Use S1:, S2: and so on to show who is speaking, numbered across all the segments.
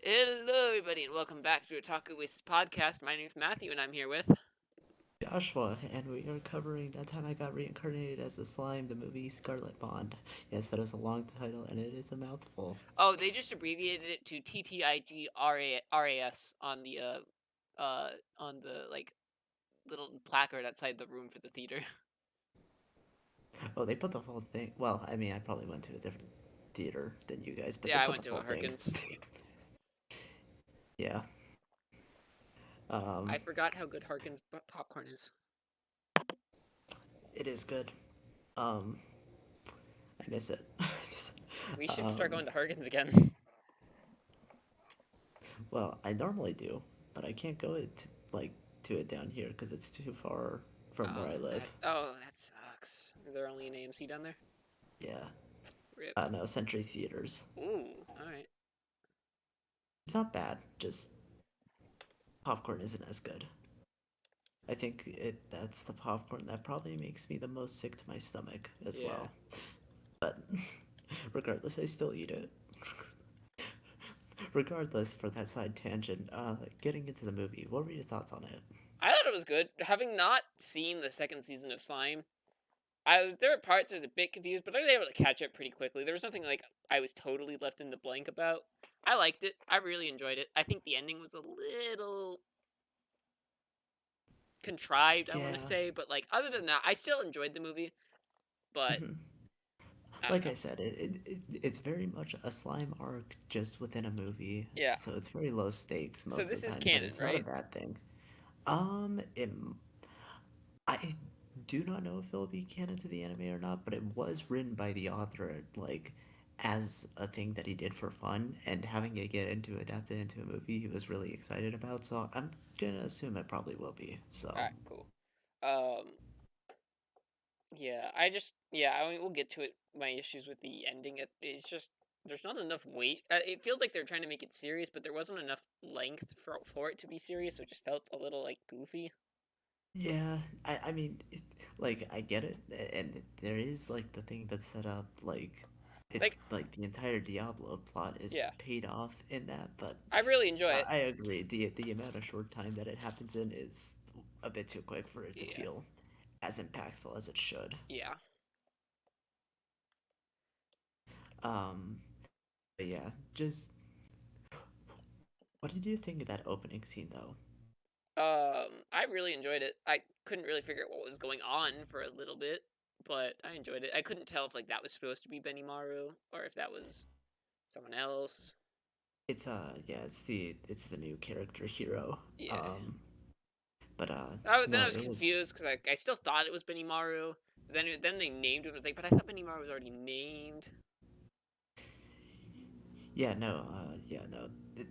S1: Hello, everybody, and welcome back to Otaku Oasis Podcast. My name is Matthew, and I'm here with.
S2: Joshua, and we are covering That Time I Got Reincarnated as a Slime, the movie Scarlet Bond. Yes, that is a long title, and it is a mouthful.
S1: Oh, they just abbreviated it to TTIGRAS on the little placard outside the room for the theater.
S2: Oh, they put the full thing. Well, I mean, I probably went to a different theater than you guys, but they
S1: Yeah, I
S2: put
S1: went
S2: the
S1: to a
S2: full thing.
S1: Harkins.
S2: Yeah.
S1: I
S2: Um,
S1: forgot how good Harkins popcorn is.
S2: it is good. Um, I miss it.
S1: We should start
S2: um,
S1: going to Harkins again.
S2: well, I normally do, but I can't go to it down here because it's too far from where I live.
S1: That sucks. Is there only an AMC down there?
S2: Yeah.
S1: Rip.
S2: No, Century Theaters.
S1: Ooh, all right.
S2: It's not bad. Just popcorn isn't as good. I think that's the popcorn that probably makes me the most sick to my stomach as
S1: Yeah.
S2: well. But regardless, I still eat it. Regardless, for that side tangent, getting into the movie, what were your thoughts on it?
S1: I thought it was good. Having not seen the second season of Slime, there were parts I was a bit confused, but I was able to catch up pretty quickly. There was nothing like I was totally left in the blank about. I liked it. I really enjoyed it. I think the ending was a little contrived, I want to
S2: Yeah.
S1: say, but like other than that, I still enjoyed the movie. But
S2: Mhm.
S1: I don't
S2: Like
S1: know.
S2: I said, it's very much a slime arc just within a movie,
S1: Yeah.
S2: so it's very low stakes
S1: So
S2: most of
S1: this
S2: the
S1: is
S2: time, but
S1: canon,
S2: it's not a
S1: right?
S2: bad thing. It I do not know if it'll be canon to the anime or not, but it was written by the author, like, as a thing that he did for fun, and having it get into adapted into a movie, he was really excited about. So I'm gonna assume it probably will be.
S1: All
S2: So,
S1: right, cool. Um, yeah. I mean, we'll get to it. My issues with the ending. It's just there's not enough weight. It feels like they're trying to make it serious, but there wasn't enough length for it to be serious, so it just felt a little like goofy.
S2: yeah, I mean, like, I get it, and there is like the thing that's set up,
S1: Like,
S2: like the entire Diablo plot is
S1: yeah,
S2: paid off in that, but
S1: I really enjoy it.
S2: I agree. The amount of short time that it happens in is a bit too quick for it to
S1: Yeah,
S2: feel as impactful as it should.
S1: yeah.
S2: Um, but yeah, just what did you think of that opening scene though?
S1: I really enjoyed it. I couldn't really figure out what was going on for a little bit, but I enjoyed it. I couldn't tell if like that was supposed to be Benimaru or if that was someone else.
S2: It's yeah, it's the new character hero.
S1: Yeah.
S2: Um, but
S1: Then I
S2: no,
S1: was
S2: it was
S1: confused because I still thought it was Benimaru. Then they named him. I was like, but I thought Benimaru was already named.
S2: yeah, no, yeah, no.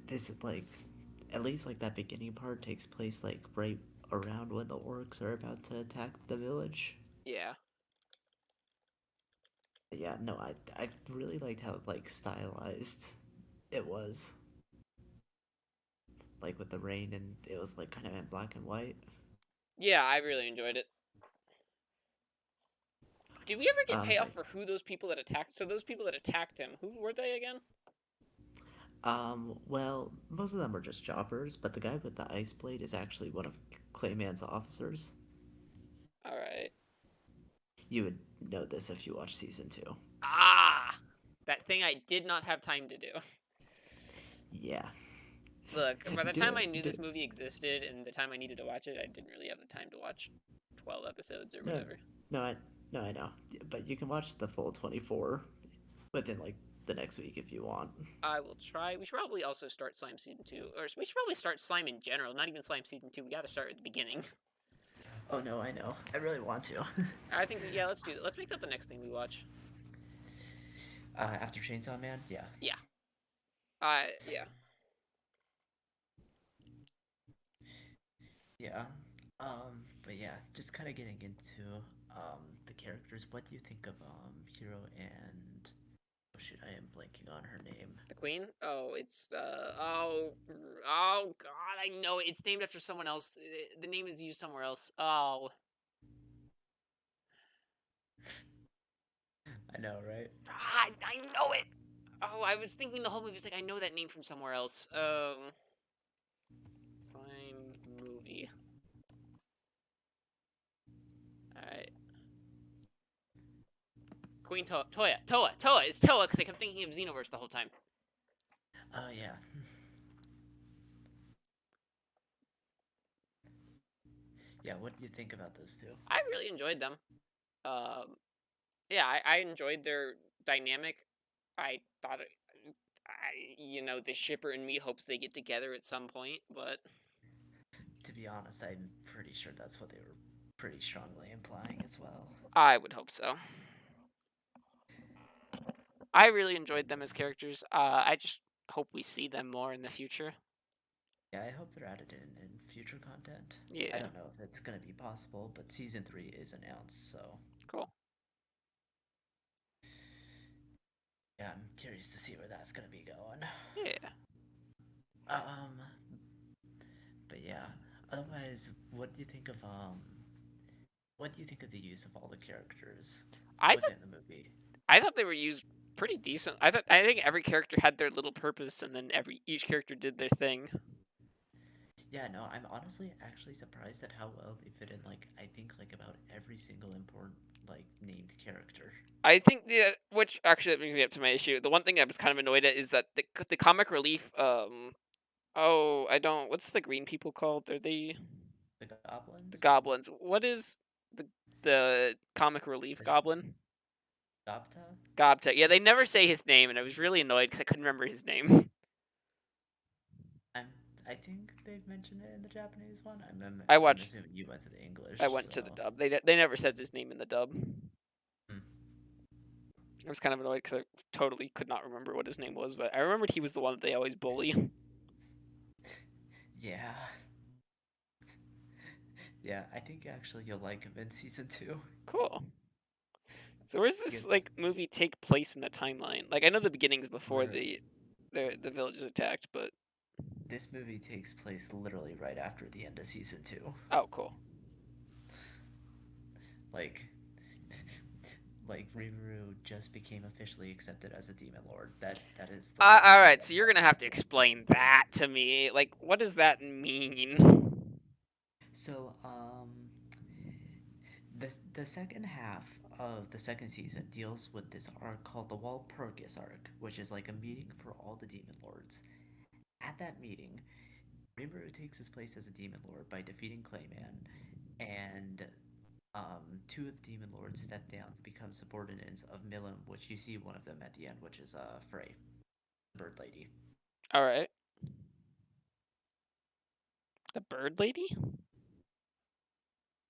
S2: This is like at least like that beginning part takes place like right around when the orcs are about to attack the village.
S1: Yeah.
S2: Yeah, no, I really liked how like stylized it was, like with the rain, and it was like kind of in black and white.
S1: Yeah, I really enjoyed it. Did we ever get payoff
S2: But
S1: for who those people that attacked? So those people that attacked him, who were they again?
S2: well, most of them are just jobbers, but the guy with the ice blade is actually one of Clayman's officers.
S1: All right.
S2: You would know this if you watched season two.
S1: Ah, that thing I did not have time to do.
S2: Yeah,
S1: Look, by the
S2: do
S1: time
S2: it,
S1: I knew
S2: do
S1: this
S2: it.
S1: movie existed and the time I needed to watch it, I didn't really have the time to watch 12 episodes or
S2: No,
S1: whatever.
S2: no, no, I know, but you can watch the full 24 within like the next week if you want.
S1: I will try. We should probably also start Slime Season 2. Or we should probably start Slime in general, not even Slime Season 2. We gotta start at the beginning.
S2: Oh no, I know. I really want to.
S1: I think, yeah, let's do that. Let's make that the next thing we watch.
S2: After Chainsaw Man, yeah,
S1: Yeah. Yeah.
S2: yeah. But yeah, just kind of getting into the characters. What do you think of Hiro and oh shit, I am blanking on her name.
S1: The Queen? Oh, oh, God, I know it. It's named after someone else. The name is used somewhere else. Oh,
S2: I know, right?
S1: I know it. Oh, I was thinking the whole movie. It's like I know that name from somewhere else. Slime movie. All right. Queen Toa. It's Toa because I kept thinking of Xenoverse the whole time.
S2: Oh yeah. Yeah, what do you think about those two?
S1: I really enjoyed them. Yeah, I enjoyed their dynamic. I thought, the shipper in me hopes they get together at some point, but
S2: To be honest, I'm pretty sure that's what they were pretty strongly implying as well.
S1: I would hope so. I really enjoyed them as characters. I just hope we see them more in the future.
S2: Yeah, I hope they're added in future content. I
S1: Yeah,
S2: don't know if it's gonna be possible, but season 3 is announced, so
S1: cool.
S2: yeah, I'm curious to see where that's gonna be going.
S1: Yeah,
S2: Um, but yeah. Otherwise, what do you think of the use of all the characters
S1: I thought
S2: within the movie?
S1: I thought they were used pretty decent. I think every character had their little purpose, and then each character did their thing.
S2: Yeah, no, I'm honestly actually surprised at how well they fit in, like, I think, like, about every single important, like, named character.
S1: I think which actually that brings me up to my issue. The one thing I was kind of annoyed at is that the comic relief. Oh, I don't. What's the green people called? Are they
S2: The
S1: the
S2: goblins?
S1: goblins? What is the the comic relief
S2: The
S1: goblin?
S2: Gobta?
S1: Gobta. Yeah, they never say his name, and I was really annoyed because I couldn't remember his name.
S2: I'm, I think they've mentioned it in the Japanese one.
S1: I
S2: I'm
S1: watched.
S2: assuming you went to the
S1: I
S2: English,
S1: went to the
S2: so.
S1: dub. They never said his name in the dub.
S2: Hmm.
S1: I was kind of annoyed because I totally could not remember what his name was, but I remembered he was the one that they always bully.
S2: Yeah. Yeah, I think actually you'll like him in season 2.
S1: Cool. So where's this
S2: It's
S1: movie take place in the timeline? Like I know the beginning's before
S2: literally,
S1: the village is attacked, but
S2: this movie takes place literally right after the end of season 2.
S1: oh cool.
S2: Like, like Rimuru just became officially accepted as a demon lord. That is the last
S1: All
S2: thing
S1: right,
S2: that
S1: so you're gonna
S2: happened.
S1: have to explain that to me. Like, what does that mean?
S2: So, the second half of the second season deals with this arc called the Walpurgis arc, which is like a meeting for all the demon lords. At that meeting, Rimuru takes his place as a demon lord by defeating Clayman, and two of the demon lords step down to become subordinates of Milim, which you see one of them at the end, which is Frey, the bird lady.
S1: All right, the bird lady.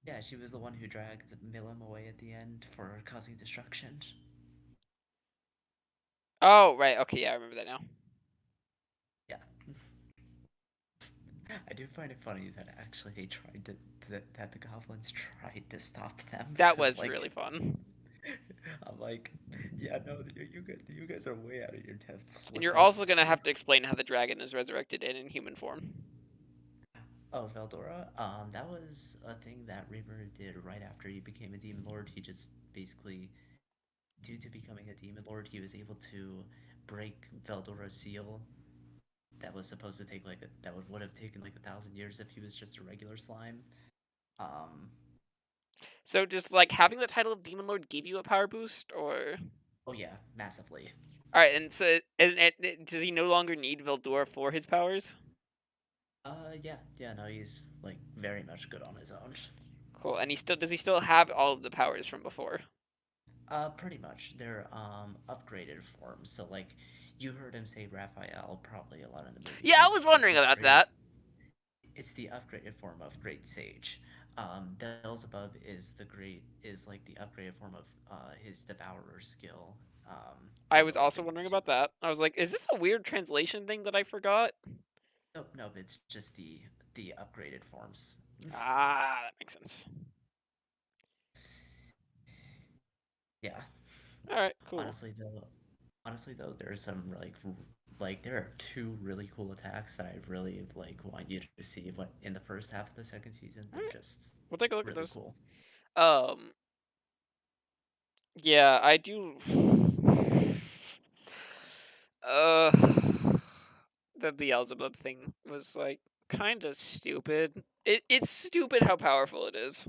S2: Yeah, she was the one who dragged Milim away at the end for causing destruction.
S1: Oh right, okay, yeah, I remember that now.
S2: Yeah. I do find it funny that actually they tried to that the goblins tried to stop them
S1: That
S2: because
S1: was
S2: like
S1: really fun.
S2: I'm like, yeah, no, you guys are way out of your depths
S1: And
S2: with
S1: you're
S2: this
S1: also gonna
S2: too.
S1: have to explain how the dragon is resurrected and in human form.
S2: Oh, Veldora. That was a thing that Reaver did right after he became a demon lord. He just basically, due to becoming a demon lord, he was able to break Veldora's seal. That was supposed to take like that would have taken like 1,000 years if he was just a regular slime. Um.
S1: So just like having the title of demon lord give you a power boost, or
S2: Oh yeah, massively.
S1: all right, and so does he no longer need Veldora for his powers?
S2: Yeah, yeah. No, he's like very much good on his own.
S1: Cool. And he still have all of the powers from before?
S2: Pretty much. They're upgraded forms. So like, you heard him say Raphael probably a lot in the movie.
S1: Yeah, I
S2: That's
S1: was
S2: the
S1: wondering about
S2: upgraded.
S1: that.
S2: It's the upgraded form of Great Sage. Beelzebub is like the upgraded form of his Devourer skill.
S1: I was
S2: Below
S1: also
S2: the
S1: wondering
S2: two.
S1: about that. I was like, is this a weird translation thing that I forgot?
S2: Nope, nope. It's just the upgraded forms.
S1: Ah, that makes sense.
S2: Yeah.
S1: All right, cool.
S2: Honestly though, there's some like there are two really cool attacks that I really like want you to see what in the first half of the second season.
S1: All
S2: They're
S1: right,
S2: just
S1: we'll take a look at
S2: really
S1: those.
S2: cool.
S1: Um, yeah, I do. Uh, the Beelzebub thing was like kind of stupid. It's stupid how powerful it is.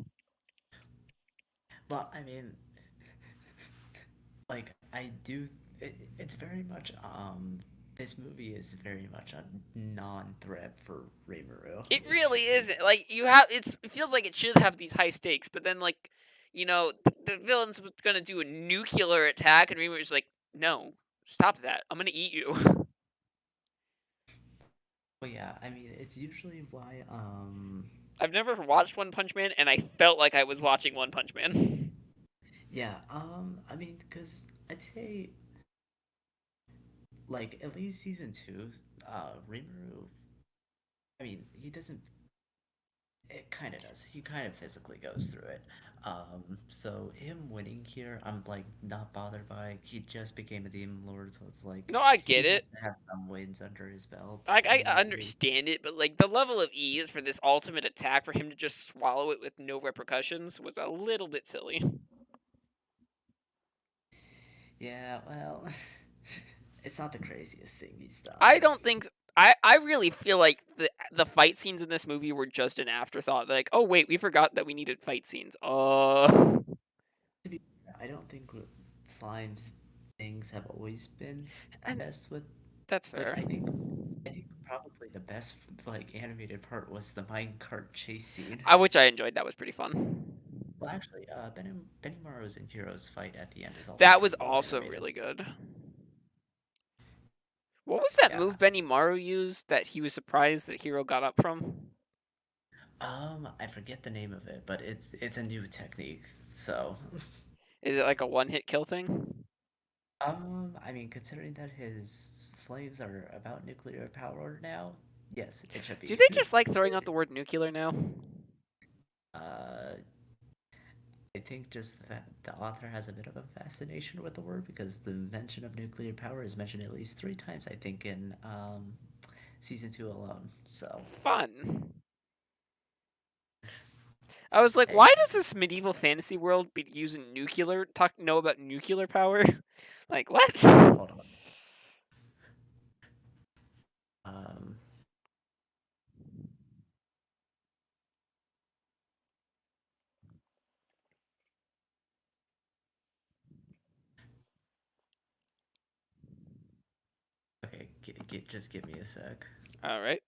S2: Well, I mean, like I do. It's very much this movie is very much a non-threat for Rimuru.
S1: It really isn't. Like you have, it feels like it should have these high stakes, but then like, the villain's was gonna do a nuclear attack, and Reamer's like, no, stop that. I'm gonna eat you.
S2: Well, yeah, I mean, it's usually why
S1: I've never watched One Punch Man, and I felt like I was watching One Punch Man.
S2: yeah, I mean, because I'd say like at least season two, Rimuru. I mean, he doesn't. It kind of does. He kind of physically goes through it. So him winning here, I'm like not bothered by. He just became a demon lord, so it's like
S1: No, I
S2: he
S1: get it.
S2: needs to have some wins under his belt.
S1: I understand it, but like the level of ease for this ultimate attack for him to just swallow it with no repercussions was a little bit silly.
S2: Yeah, well, it's not the craziest thing he's
S1: I
S2: done.
S1: don't think I really feel like the fight scenes in this movie were just an afterthought. Like, oh wait, we forgot that we needed fight scenes.
S2: To be fair, I don't think Slime's things have always been the
S1: And
S2: best with.
S1: that's
S2: Like,
S1: fair.
S2: I think probably the best like animated part was the minecart chase scene.
S1: Which I enjoyed. That was pretty fun.
S2: Well, actually, Benimaru's and Hero's fight at the end is also
S1: That was
S2: pretty well
S1: also
S2: animated.
S1: really good. What was that
S2: Yeah.
S1: move Benny Maru used that he was surprised that Hero got up from?
S2: I forget the name of it, but it's a new technique. So,
S1: Is it like a one-hit kill thing?
S2: I mean, considering that his flames are about nuclear power now, yes, it should
S1: Do
S2: be.
S1: they just like throwing out the word nuclear now?
S2: uh, I think just that the author has a bit of a fascination with the word because the mention of nuclear power is mentioned at least 3 times, I think, in season two alone. So,
S1: Fun. I was like,
S2: hey,
S1: why does this medieval fantasy world be using know about nuclear power? Like what?
S2: hold on. Um, okay, just give me a sec.
S1: All right.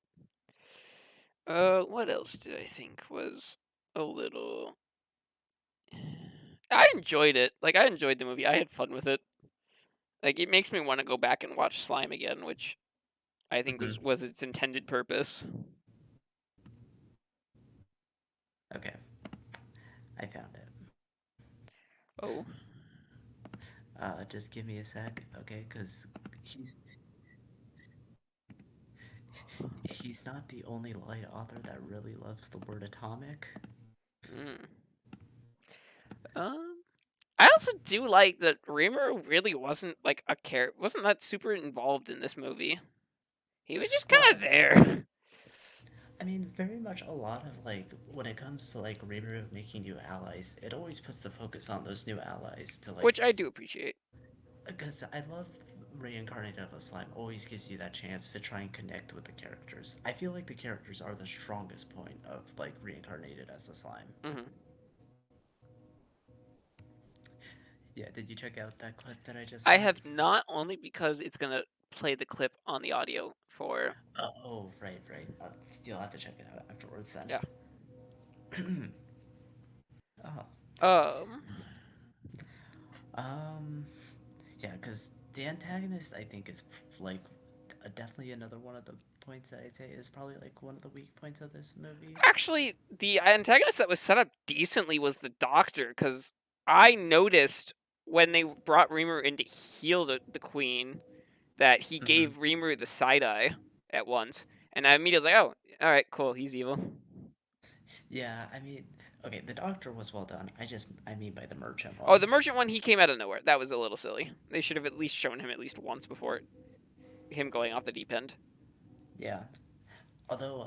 S1: What else did I think was a little? I enjoyed it. Like I enjoyed the movie. I had fun with it. Like it makes me want to go back and watch Slime again, which I think
S2: Hmm.
S1: was its intended purpose.
S2: Okay, I found it.
S1: Oh,
S2: Just give me a sec, okay? Because he's he's not the only light author that really loves the word atomic.
S1: mm. Um, I also do like that Reamer really wasn't like wasn't that super involved in this movie. He was just kind
S2: Well,
S1: of there.
S2: I mean, very much a lot of like when it comes to like Rimuru making new allies, it always puts the focus on those new allies to like
S1: Which I do appreciate.
S2: because I love Reincarnated of a Slime always gives you that chance to try and connect with the characters. I feel like the characters are the strongest point of like Reincarnated as a Slime.
S1: Hmm.
S2: Yeah, did you check out that clip that I just
S1: I
S2: sent?
S1: have not, only because it's gonna play the clip on the audio for.
S2: Oh, right, right. You'll have to check it out afterwards
S1: Yeah.
S2: then. Oh,
S1: Um.
S2: um, yeah, because the antagonist, I think, is like definitely another one of the points that I'd say is probably like one of the weak points of this movie.
S1: Actually, the antagonist that was set up decently was the Doctor, because I noticed when they brought Reamer in to heal the Queen that he
S2: Hmm.
S1: gave Reamer the side eye at once, and I immediately was like, oh, all right, cool, he's evil.
S2: Yeah, I mean, okay, the Doctor was well done. I mean by the Merchant
S1: Oh,
S2: one.
S1: the Merchant one, he came out of nowhere. That was a little silly. They should have at least shown him at least once before him going off the deep end.
S2: Yeah, although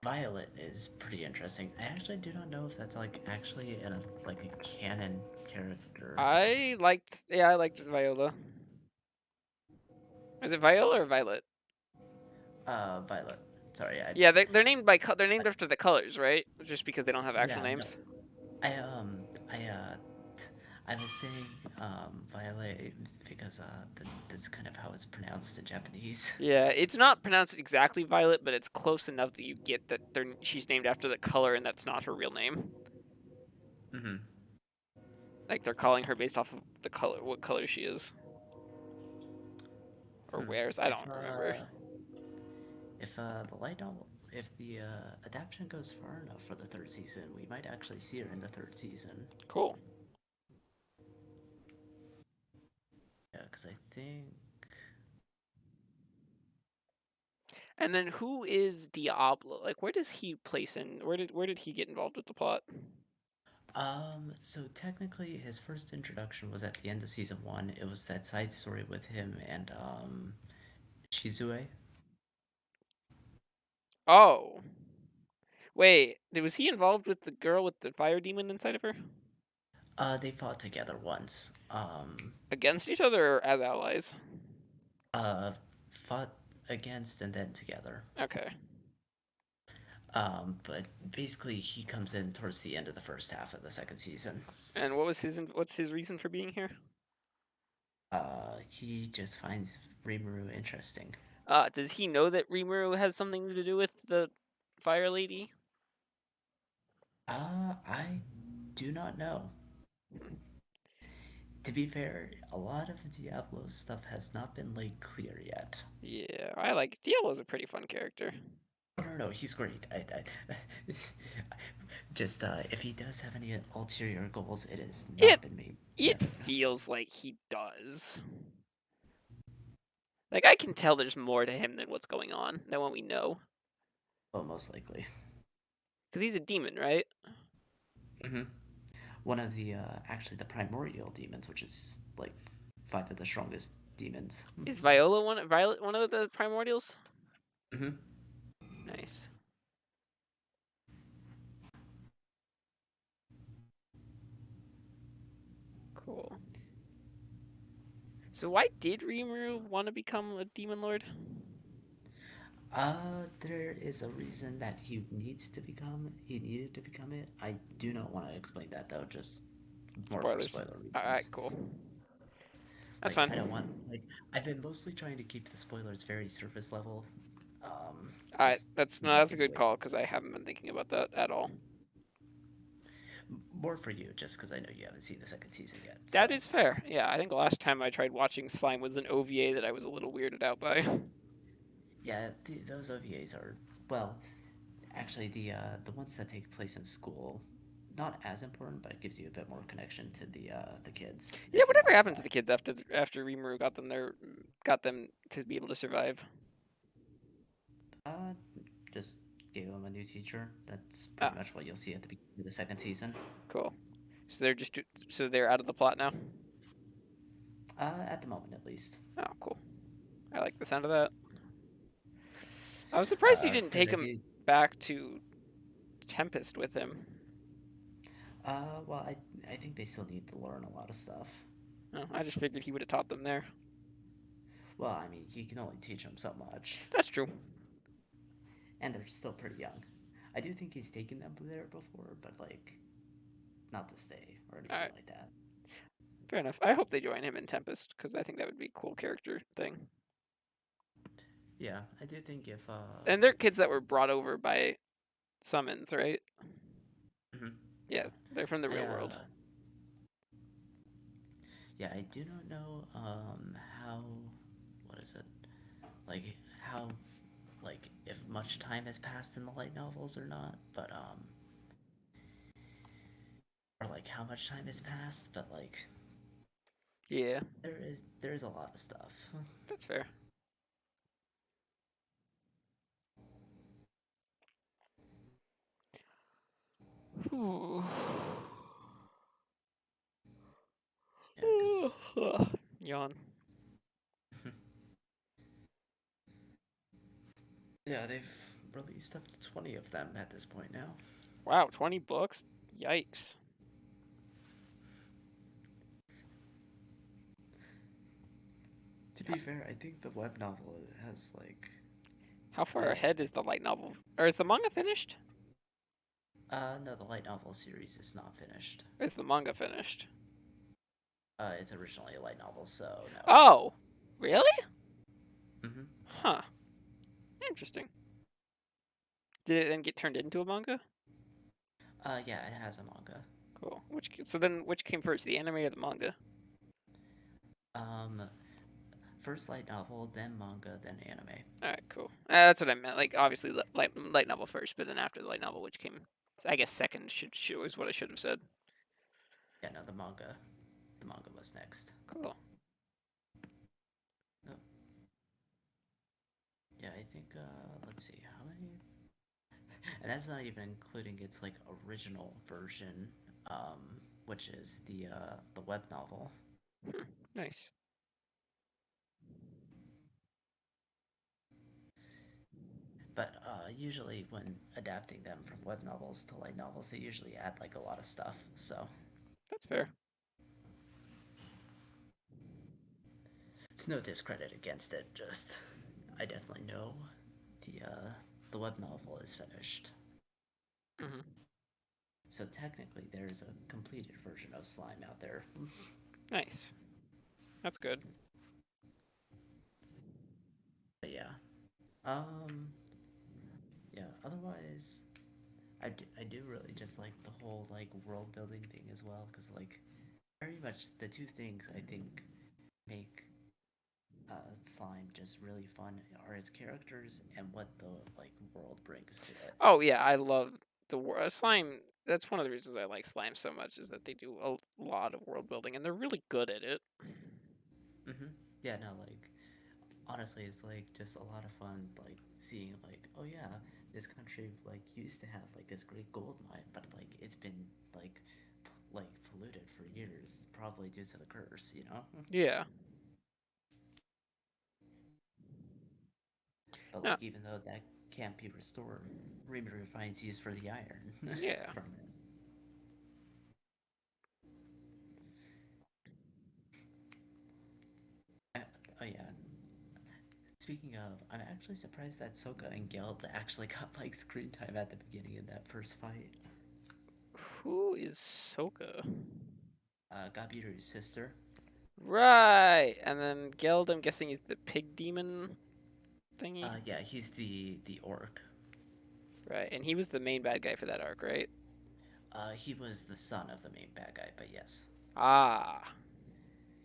S2: Violet is pretty interesting. I actually do not know if that's like actually in a like a canon character.
S1: I liked Viola. Is it Viola or Violet?
S2: Violet. Sorry,
S1: Yeah, they're named they're named after the colors, right? Just because they don't have actual
S2: yeah, no,
S1: names.
S2: I I I was saying Violet because that's kind of how it's pronounced in Japanese.
S1: Yeah, it's not pronounced exactly Violet, but it's close enough that you get that she's named after the color, and that's not her real name.
S2: Mm-hmm.
S1: Like they're calling her based off of the color, what color she is or
S2: Hmm.
S1: wears. I don't remember.
S2: If the light novel, if the adaptation goes far enough for the third season, we might actually see her in the third season.
S1: Cool.
S2: Yeah, because I think.
S1: And then who is Diablo? Like, where does he place in? Where did he get involved with the plot?
S2: So technically, his first introduction was at the end of season one. It was that side story with him and Shizue.
S1: Oh, wait, was he involved with the girl with the fire demon inside of her?
S2: They fought together once.
S1: Against each other or as allies?
S2: Uh, Fought against and then together.
S1: Okay.
S2: But basically, he comes in towards the end of the first half of the second season.
S1: And what's his reason for being here?
S2: He just finds Rimuru interesting.
S1: Does he know that Rimuru has something to do with the fire lady?
S2: I do not know. To be fair, a lot of Diablo's stuff has not been laid clear yet.
S1: Yeah, I like Diablo's a pretty fun character.
S2: No, he's great. Just if he does have any ulterior goals, it has
S1: It
S2: not been made.
S1: it feels like he does. Like I can tell there's more to him than what's going on than what we know.
S2: Well, most likely.
S1: Because he's a demon, right?
S2: Mm-hmm. One of the actually the primordial demons, which is like five of the strongest demons.
S1: Is Violet one of the primordials?
S2: Mm-hmm.
S1: Nice. Cool. So why did Rimuru want to become a demon lord?
S2: There is a reason that he needed to become it. I do not want to explain that though, just more for
S1: Spoilers.
S2: spoiler
S1: Alright,
S2: reasons.
S1: cool. That's
S2: Like, I don't
S1: fine.
S2: want, like, I've been mostly trying to keep the spoilers very surface level.
S1: Alright,
S2: Just
S1: that's a
S2: nothing
S1: good
S2: way.
S1: call because I haven't been thinking about that at all.
S2: More for you, just because I know you haven't seen the second season yet.
S1: That
S2: So,
S1: is fair. Yeah, I think the last time I tried watching Slime was an OVA that I was a little weirded out by.
S2: yeah, those OVAs are, well, actually, the ones that take place in school, not as important, but it gives you a bit more connection to the kids
S1: Yeah,
S2: if you
S1: whatever
S2: watch
S1: happened to
S2: that.
S1: the kids after Rimuru got them to be able to survive?
S2: Uh, just gave him a new teacher. That's
S1: Ah,
S2: pretty much what you'll see at the beginning of the second season.
S1: cool. So they're out of the plot now.
S2: At the moment, at least.
S1: Oh, cool. I like the sound of that. I was surprised he didn't
S2: Because
S1: take
S2: I
S1: him
S2: did.
S1: back to Tempest with him.
S2: Well, I think they still need to learn a lot of stuff.
S1: Oh, I just figured he would have taught them there.
S2: Well, I mean, you can only teach them so much,
S1: That's true.
S2: and they're still pretty young. I do think he's taken them there before, but like, not to stay or
S1: All
S2: anything
S1: right,
S2: like that.
S1: fair enough. I hope they join him in Tempest because I think that would be a cool character thing.
S2: Yeah, I do think if
S1: And they're kids that were brought over by summons, right?
S2: mhm,
S1: Yeah,
S2: yeah,
S1: they're from the
S2: I
S1: real world.
S2: yeah, I do not know how what is it like how like if much time has passed in the light novels or not, but or like how much time has passed, but like
S1: Yeah,
S2: there is a lot of stuff.
S1: that's fair. Ooh.
S2: Yeah, because
S1: Yawn.
S2: yeah, they've released up to 20 of them at this point now.
S1: Wow, 20 books? Yikes.
S2: To be fair, I think the web novel has
S1: How far
S2: uh,
S1: ahead is the light novel? Or is the manga finished?
S2: no, the light novel series is not finished.
S1: Or is the manga finished?
S2: It's originally a light novel, so no.
S1: Oh, really?
S2: Mm-hmm.
S1: Huh. Interesting. Did it then get turned into a manga?
S2: Yeah, it has a manga.
S1: Cool. Which came first, the anime or the manga?
S2: Um, First light novel, then manga, then anime.
S1: All right, cool. That's what I meant. Like, obviously, light novel first, but then after the light novel, which came, I guess, second should is what I should have said.
S2: Yeah, no, the manga was next.
S1: Cool.
S2: Oh, yeah, I think. Let's see, how many? And that's not even including its original version, which is the web novel.
S1: Nice.
S2: But usually, when adapting them from web novels to light novels, they usually add a lot of stuff. So
S1: That's fair.
S2: it's no discredit against it. Just I definitely know the web novel is finished.
S1: Mm-hmm.
S2: So technically, there's a completed version of Slime out there.
S1: Nice. That's good.
S2: But yeah, um, yeah. Otherwise, I do really just like the whole world building thing as well, because very much the two things I think make Slime just really fun are its characters and what the world brings to it.
S1: Oh yeah, I love the slime. That's one of the reasons I like slime so much is that they do a lot of world building and they're really good at it.
S2: Mm-hmm. Yeah, no, honestly, it's just a lot of fun, seeing oh yeah, this country used to have this great gold mine, but it's been polluted for years, probably due to the curse, you know.
S1: Yeah.
S2: But
S1: No.
S2: even though that can't be restored, Rimuru finds use for the iron
S1: Yeah.
S2: from it. Uh, oh yeah. Speaking of, I'm actually surprised that Soka and Geld actually got screen time at the beginning of that first fight.
S1: Who is Soka?
S2: Gabiru's sister.
S1: Right. And then Geld, I'm guessing, is the pig demon thingy.
S2: Yeah, he's the orc.
S1: Right. And he was the main bad guy for that arc, right?
S2: He was the son of the main bad guy, but yes.
S1: Ah.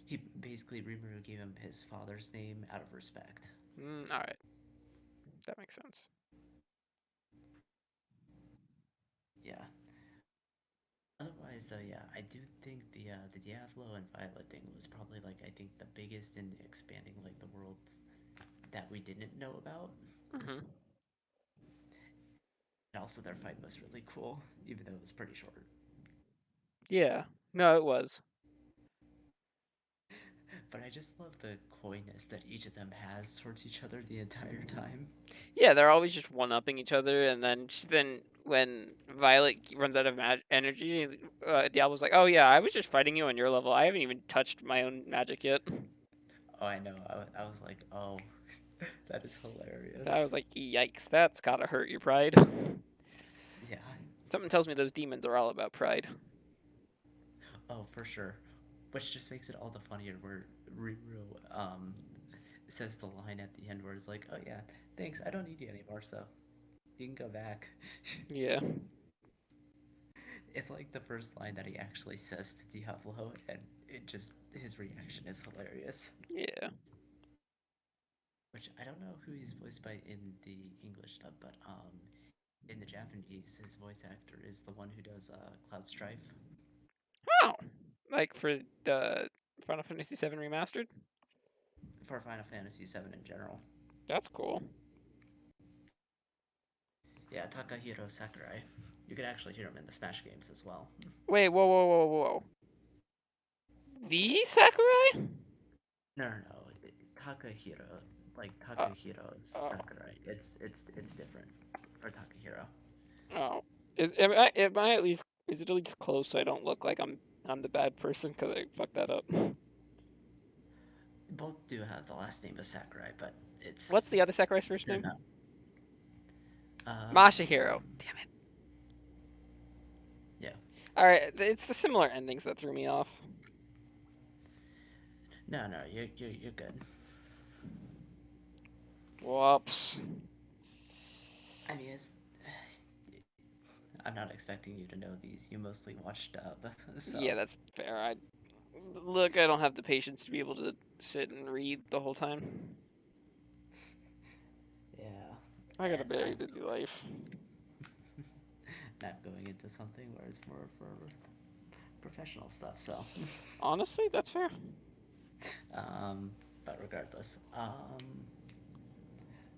S2: He basically, Rimuru gave him his father's name out of respect.
S1: All right. That makes sense.
S2: Yeah. Otherwise, though, yeah, I do think the Diablo and Violet thing was probably I think the biggest in expanding the worlds that we didn't know about.
S1: Mm-hmm.
S2: And also, their fight was really cool, even though it was pretty short.
S1: Yeah. No, it was.
S2: But I just love the coyness that each of them has towards each other the entire time.
S1: Yeah, they're always just one upping each other, and then when Violet runs out of energy, Diablo's like, "Oh yeah, I was just fighting you on your level. I haven't even touched my own magic yet."
S2: Oh, I know. I was like, oh, that is
S1: I
S2: hilarious.
S1: was like, "Yikes, that's gotta hurt your pride."
S2: Yeah.
S1: Something tells me those demons are all about pride.
S2: Oh, for sure. Which just makes it all the funnier where Rimuru says the line at the end where it's like, oh yeah, thanks, I don't need you anymore, so you can go back.
S1: Yeah.
S2: It's the first line that he actually says to Diablo, and his reaction is hilarious.
S1: Yeah.
S2: Which I don't know who he's voiced by in the English dub, but in the Japanese, his voice actor is the one who does Cloud Strife.
S1: Oh, like for the Final Fantasy VII remastered.
S2: For Final Fantasy VII in general.
S1: That's cool.
S2: Yeah, Takahiro Sakurai. You can actually hear him in the Smash games as well.
S1: Wait, whoa, whoa, whoa, whoa. The Sakurai?
S2: No, no, no. Takahiro,
S1: Uh,
S2: Takahiro
S1: oh,
S2: Sakurai. It's different for Takahiro.
S1: oh. Am I at least? Is it at least close so I don't look like I'm the bad person because I fucked that up?
S2: both do have the last name of Sakurai, but
S1: What's
S2: it's
S1: the other Sakurai's first
S2: they're
S1: name?
S2: not.
S1: Masahiro. Damn it.
S2: Yeah.
S1: All right, it's the similar endings that threw me off.
S2: No, no, you're good.
S1: Whoops.
S2: I mean, it's. I'm not expecting you to know these. You mostly watch dub,
S1: Yeah,
S2: so
S1: that's fair. I don't have the patience to be able to sit and read the whole time.
S2: yeah.
S1: I got a
S2: And
S1: very
S2: I'm
S1: busy life.
S2: not going into something where it's more for professional stuff. So,
S1: Honestly, that's fair.
S2: um, but regardless,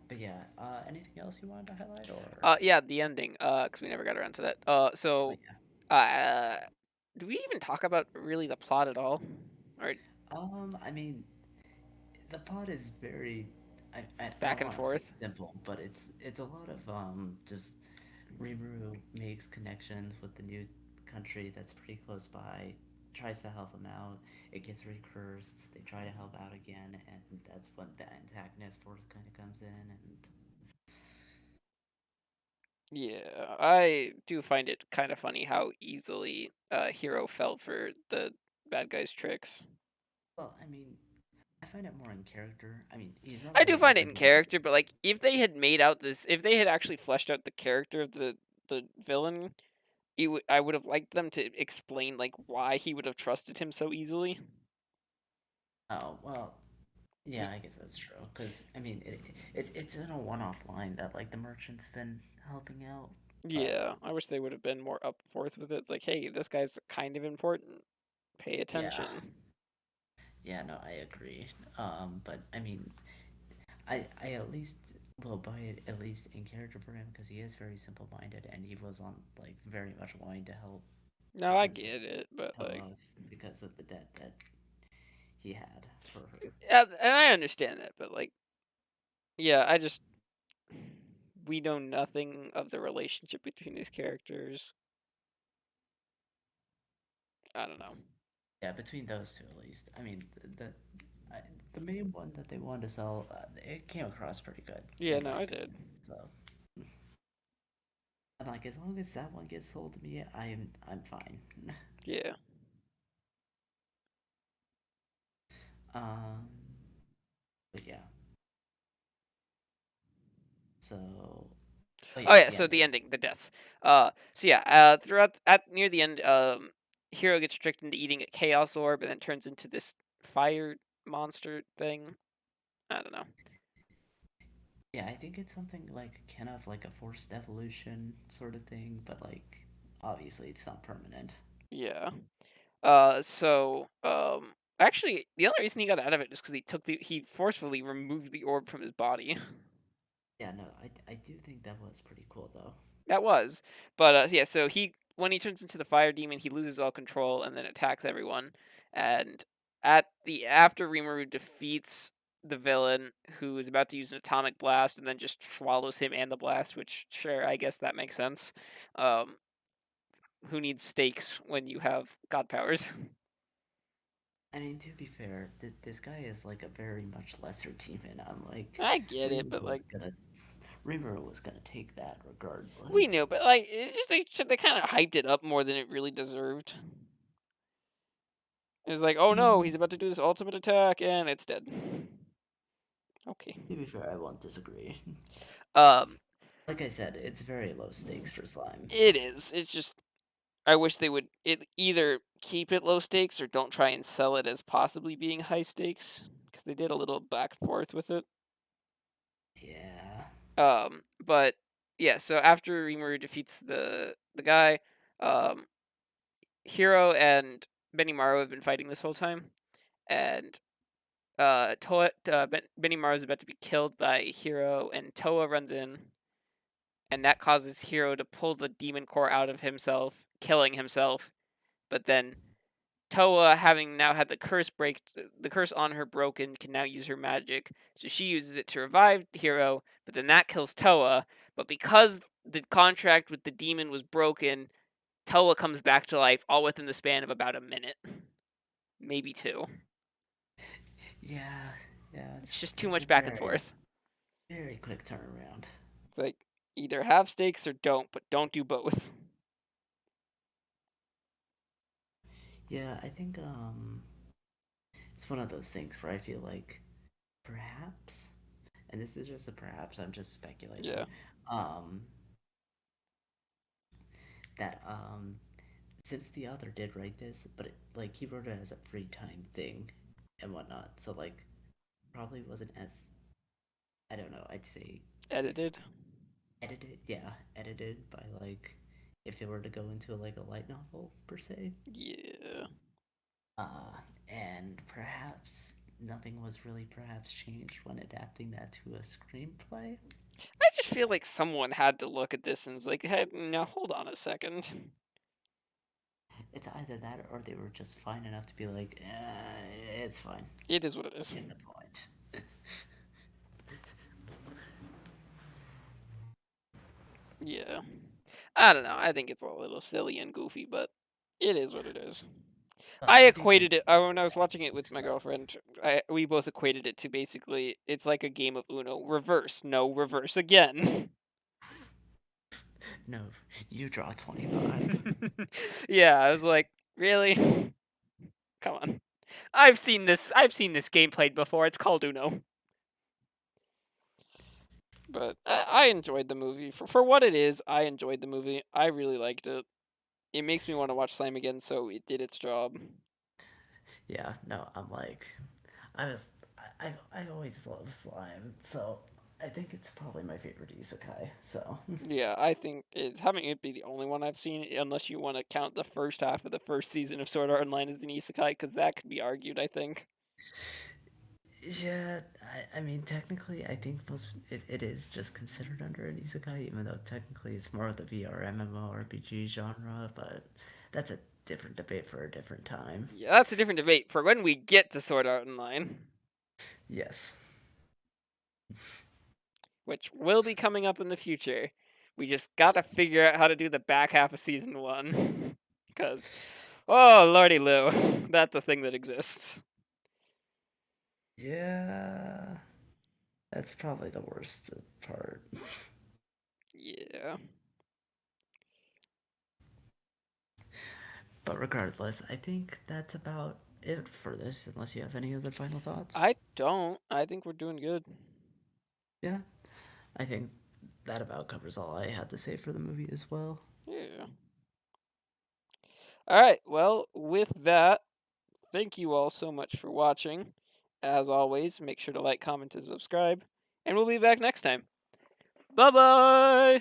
S2: but yeah. Anything else you wanted to highlight, or?
S1: Yeah, the ending. Because we never got around to that.
S2: Oh
S1: So,
S2: yeah.
S1: uh, do we even talk about really the plot at all? Or
S2: I mean, the plot is very. I
S1: back
S2: don't
S1: and
S2: want to say
S1: forth?
S2: simple, but it's a lot of just Rimuru makes connections with the new country that's pretty close by, tries to help him out. It gets recursed. They try to help out again, and that's when the antagonist force kind of comes in. And
S1: Yeah, I do find it kind of funny how easily Hero fell for the bad guy's tricks.
S2: well, I mean, I find it more in character. I mean, he's not
S1: I do
S2: really a
S1: find it in
S2: sympathetic.
S1: character, but like if they had made out this, if they had actually fleshed out the character of the villain, I would have liked them to explain like why he would have trusted him so easily.
S2: Oh well,
S1: Y-
S2: yeah, I guess that's true. Because I mean, it's in a one-off line that like the merchant's been helping out, but
S1: Yeah, I wish they would have been more up forth with it. It's like, hey, this guy's kind of important. Pay
S2: yeah,
S1: attention.
S2: yeah, no, I agree. But I mean, I at least will buy it at least in character for him because he is very simple minded and he was on like very much wanting to help
S1: No, I
S2: because
S1: get it, but like,
S2: Toa because of the debt that he had for her.
S1: yeah, and I understand that, but like, yeah, we know nothing of the relationship between these characters. I don't know.
S2: Yeah, between those two at least. I mean, I, the main one that they wanted to sell, it came across pretty good
S1: Yeah,
S2: in
S1: no,
S2: my
S1: I did.
S2: opinion. So I'm like, as long as that one gets sold to me, I'm fine.
S1: Yeah.
S2: um, but yeah. So, oh
S1: Oh
S2: yeah,
S1: yeah,
S2: the
S1: so the
S2: ending.
S1: ending, the deaths. So yeah, throughout at near the end, Hero gets tricked into eating a chaos orb and then turns into this fire monster thing. I don't know.
S2: Yeah, I think it's something like kind of like a forced evolution sort of thing, but like obviously it's not permanent.
S1: Yeah. Actually, the only reason he got out of it is because he forcefully removed the orb from his body.
S2: Yeah, no, I do think that was pretty cool though.
S1: That was, but yeah. So when he turns into the fire demon, he loses all control and then attacks everyone. And after Rimuru defeats the villain who is about to use an atomic blast and then just swallows him and the blast, which sure, I guess that makes sense. Um, who needs stakes when you have god powers?
S2: I mean, to be fair, this guy is like a very much lesser demon. I'm like,
S1: I get it,
S2: Rimuru
S1: but
S2: was
S1: like
S2: gonna, Rimuru was gonna take that
S1: we knew,
S2: regardless.
S1: but like it's just they kind of hyped it up more than it really deserved. It's like, oh no,
S2: Mm,
S1: he's about to do this ultimate attack and it's dead. Okay.
S2: to be fair, I won't disagree.
S1: Um,
S2: Like I said, it's very low stakes for slime.
S1: it is. It's just I wish they would either keep it low stakes or don't try and sell it as possibly being high stakes because they did a little back and forth with it.
S2: Yeah.
S1: But yeah. So after Rimuru defeats the guy, um, Hiro and Benimaru have been fighting this whole time, and Benimaru is about to be killed by Hiro, and Toa runs in, and that causes Hiro to pull the demon core out of himself, killing himself. But then Toa, having now had the curse on her broken, can now use her magic. So she uses it to revive Hiro, but then that kills Toa. But because the contract with the demon was broken, Toa comes back to life all within the span of about a minute, maybe two.
S2: Yeah, yeah,
S1: It's just too
S2: it's a
S1: much back and
S2: very,
S1: forth.
S2: very quick turnaround.
S1: It's like either have stakes or don't, but don't do both.
S2: Yeah, I think it's one of those things where I feel like perhaps, and this is just a perhaps, I'm just speculating,
S1: Yeah,
S2: um, that since the author did write this, but like he wrote it as a free time thing and whatnot, so like probably wasn't as, I don't know, I'd say
S1: edited.
S2: edited, yeah, edited by like if it were to go into like a light novel per se.
S1: Yeah.
S2: And perhaps nothing was really perhaps changed when adapting that to a screenplay.
S1: I just feel like someone had to look at this and was like, hey, now hold on a second.
S2: It's either that or they were just fine enough to be like, it's fine.
S1: It is what it is.
S2: Get the point.
S1: Yeah. I don't know. I think it's a little silly and goofy, but it is what it is.
S2: But
S1: I
S2: I think
S1: equated
S2: there's
S1: it when I was watching it with my
S2: so
S1: girlfriend. We both equated it to basically it's like a game of Uno. Reverse, no, reverse again.
S2: no, you draw 25.
S1: Yeah, I was like, really? Come on. I've seen this. I've seen this game played before. It's called Uno. But I enjoyed the movie for what it is. I enjoyed the movie. I really liked it. It makes me want to watch Slime again, so it did its job.
S2: Yeah, no, I'm like, I was, I always love slime, so I think it's probably my favorite isekai. So
S1: Yeah, I think having it be the only one I've seen, unless you want to count the first half of the first season of Sword Art Online as an isekai, because that could be argued. I think.
S2: yeah, I mean, technically, I think it is just considered under an isekai, even though technically it's more of the VR MMORPG genre. But that's a different debate for a different time.
S1: Yeah, that's a different debate for when we get to Sword Art Online,
S2: Yes.
S1: which will be coming up in the future. We just gotta figure out how to do the back half of season one, because, oh lordy Lou, that's a thing that exists.
S2: Yeah, that's probably the worst part.
S1: Yeah.
S2: But regardless, I think that's about it for this, unless you have any other final thoughts.
S1: I don't. I think we're doing good.
S2: Yeah, I think that about covers all I had to say for the movie as well.
S1: Yeah. All right. Well, with that, thank you all so much for watching. As always, make sure to like, comment, and subscribe. And we'll be back next time. Bye bye!